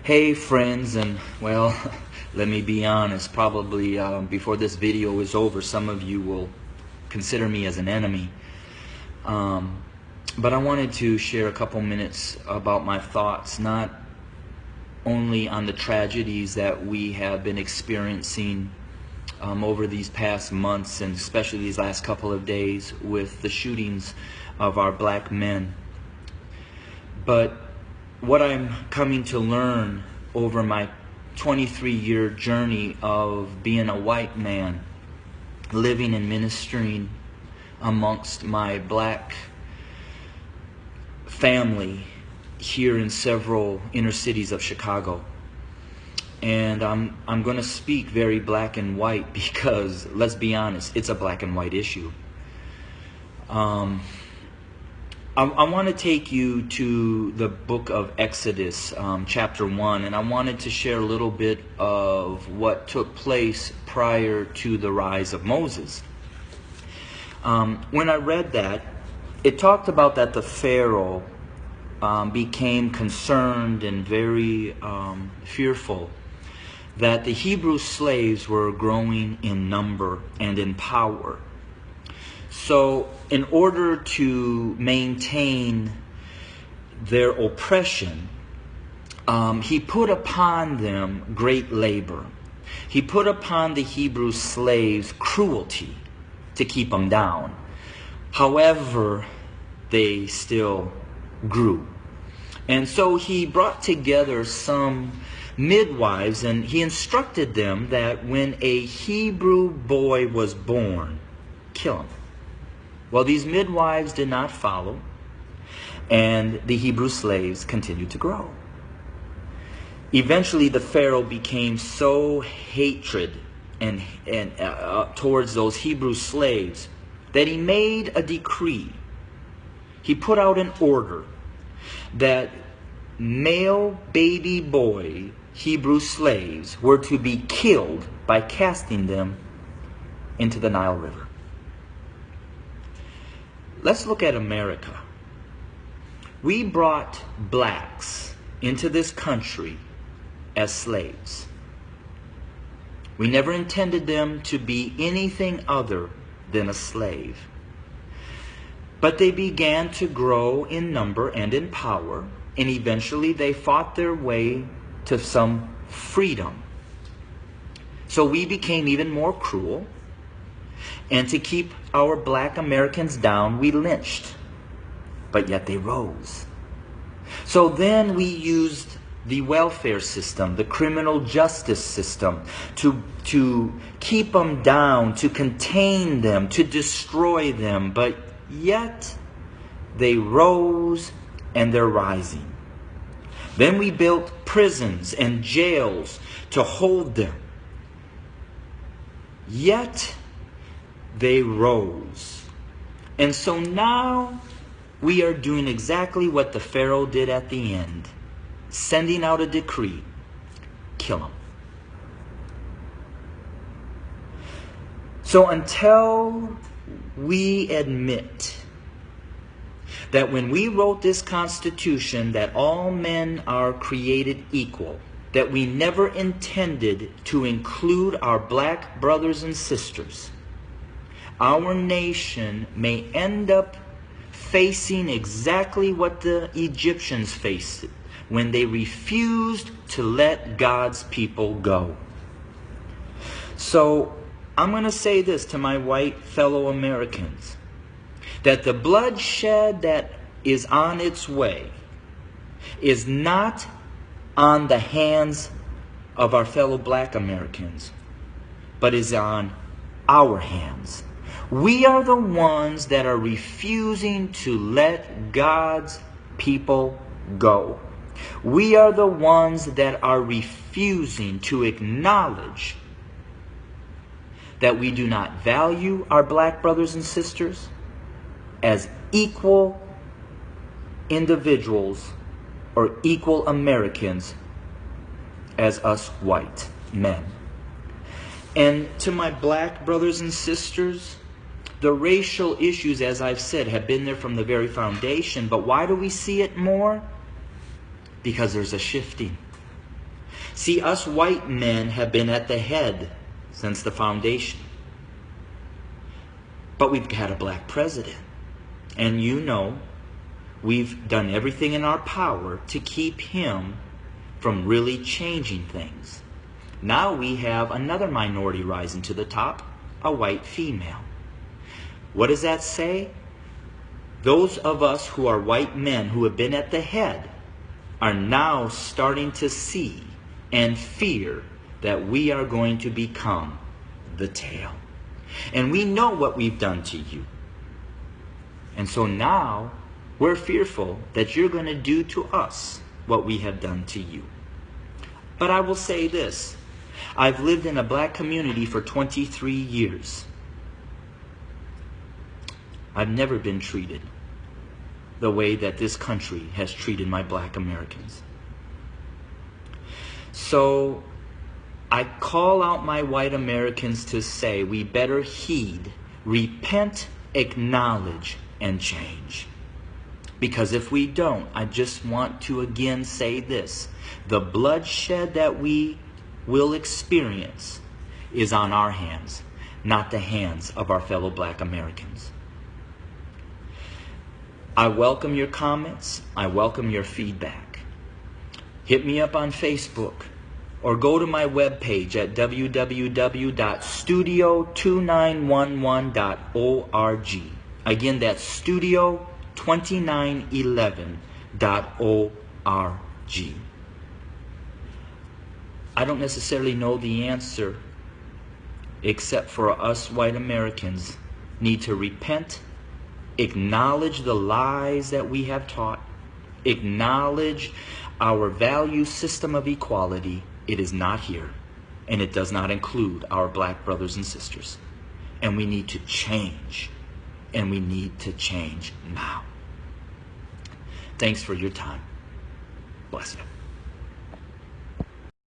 Hey friends, and well, let me be honest, probably before this video is over, some of you will consider me as an enemy. But I wanted to share a couple minutes about my thoughts, not only on the tragedies that we have been experiencing over these past months, and especially these last couple of days with the shootings of our black men, but what I'm coming to learn over my 23-year journey of being a white man, living and ministering amongst my black family here in several inner cities of Chicago. And I'm going to speak very black and white because, let's be honest, it's a black and white issue. I want to take you to the book of Exodus, chapter 1, and I wanted to share a little bit of what took place prior to the rise of Moses. When I read that, it talked about that the Pharaoh became concerned and very fearful that the Hebrew slaves were growing in number and in power. So in order to maintain their oppression, he put upon them great labor. He put upon the Hebrew slaves cruelty to keep them down. However, they still grew. And so he brought together some midwives, and he instructed them that when a Hebrew boy was born, kill him. Well, these midwives did not follow, and the Hebrew slaves continued to grow. Eventually, the Pharaoh became so hatred and towards those Hebrew slaves that he made a decree. He put out an order that male baby boy Hebrew slaves were to be killed by casting them into the Nile River. Let's look at America. We brought blacks into this country as slaves. We never intended them to be anything other than a slave. But they began to grow in number and in power, and eventually they fought their way to some freedom. So we became even more cruel. And to keep our black Americans down, we lynched. But yet they rose. So then we used the welfare system, the criminal justice system, to keep them down, to contain them, to destroy them. But yet they rose, and they're rising. Then we built prisons and jails to hold them. Yet they rose. And so now we are doing exactly what the Pharaoh did at the end, sending out a decree: kill them. So until we admit that when we wrote this Constitution that all men are created equal, that we never intended to include our black brothers and sisters, our nation may end up facing exactly what the Egyptians faced when they refused to let God's people go. So I'm going to say this to my white fellow Americans, that the bloodshed that is on its way is not on the hands of our fellow black Americans, but is on our hands. We are the ones that are refusing to let God's people go. We are the ones that are refusing to acknowledge that we do not value our black brothers and sisters as equal individuals or equal Americans as us white men. And to my black brothers and sisters, the racial issues, as I've said, have been there from the very foundation. But why do we see it more? Because there's a shifting. See, us white men have been at the head since the foundation. But we've had a black president. And you know, we've done everything in our power to keep him from really changing things. Now we have another minority rising to the top, a white female. What does that say? Those of us who are white men who have been at the head are now starting to see and fear that we are going to become the tail. And we know what we've done to you. And so now we're fearful that you're going to do to us what we have done to you. But I will say this. I've lived in a black community for 23 years. I've never been treated the way that this country has treated my black Americans. So I call out my white Americans to say we better heed, repent, acknowledge, and change. Because if we don't, I just want to again say this. The bloodshed that we will experience is on our hands, not the hands of our fellow black Americans. I welcome your comments. I welcome your feedback. Hit me up on Facebook or go to my webpage at www.studio2911.org. Again, that's studio2911.org. I don't necessarily know the answer, except for us white Americans need to repent, acknowledge the lies that we have taught, acknowledge our value system of equality. It is not here, and it does not include our black brothers and sisters. And we need to change, and we need to change now. Thanks for your time. Bless you.